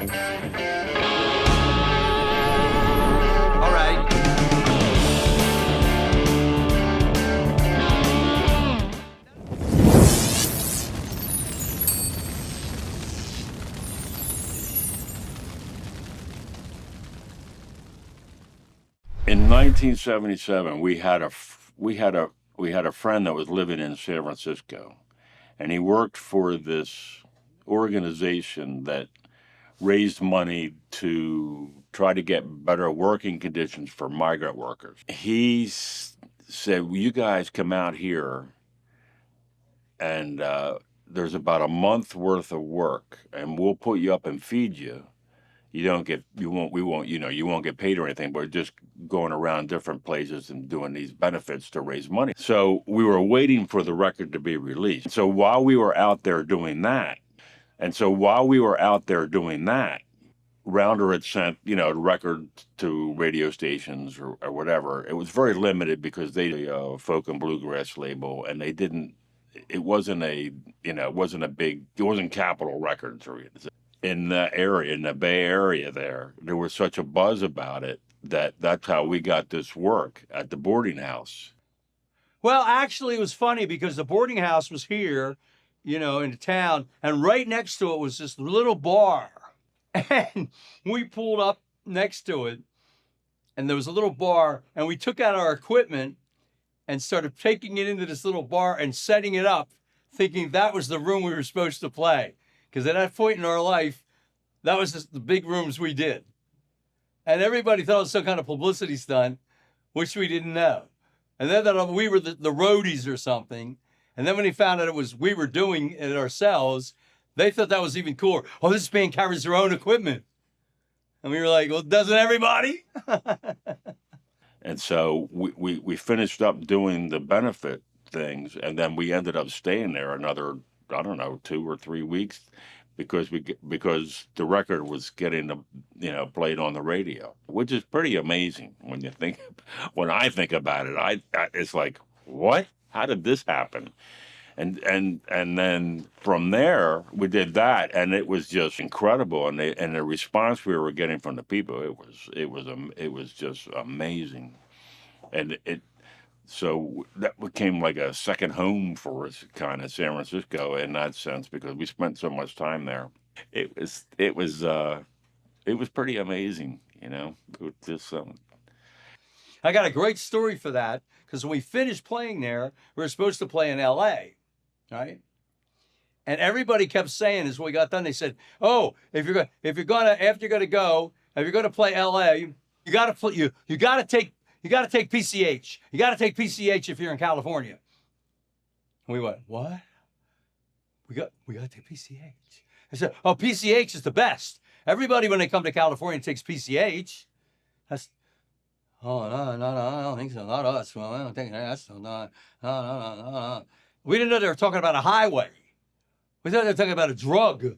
All right. In 1977, we had a friend that was living in San Francisco, and he worked for this organization that raised money to try to get better working conditions for migrant workers. He said, "Will you guys come out here, and there's about a month worth of work, and we'll put you up and feed you. You won't, you won't get paid or anything, but just going around different places and doing these benefits to raise money." So we were waiting for the record to be released. So while we were out there doing that, Rounder had sent, the record to radio stations or whatever. It was very limited because they folk and bluegrass label, and they didn't. It wasn't it wasn't Capitol Records or anything. In the area, in the Bay Area there was such a buzz about it that's how we got this work at the boarding house. Well, actually, it was funny because the boarding house was here, in the town, and right next to it was this little bar. And we pulled up next to it, and there was a little bar, and we took out our equipment and started taking it into this little bar and setting it up, thinking that was the room we were supposed to play. Because at that point in our life, that was just the big rooms we did. And everybody thought it was some kind of publicity stunt, which we didn't know. And then that we were the roadies or something. And then when they found out we were doing it ourselves, they thought that was even cooler. Oh, this band carries their own equipment. And we were like, well, doesn't everybody? And so we finished up doing the benefit things, and then we ended up staying there another, I don't know, 2 or 3 weeks because the record was getting played on the radio, which is pretty amazing when I think about it. It's like, what? How did this happen? And then from there we did that, and it was just incredible. And the response we were getting from the people, it was just amazing, and so that became like a second home for us, kind of, San Francisco, in that sense, because we spent so much time there. It was pretty amazing, It was just I got a great story for that, because when we finished playing there, we were supposed to play in L.A., right? And everybody kept saying, as we got done, they said, "Oh, if you're gonna play L.A., you gotta take PCH. You gotta take PCH if you're in California." And we went, "What? We gotta take PCH." I said, "Oh, PCH is the best. Everybody, when they come to California, takes PCH." Oh, no, I don't think so. Not us. Well, I don't think that's so. No. We didn't know they were talking about a highway. We thought they were talking about a drug.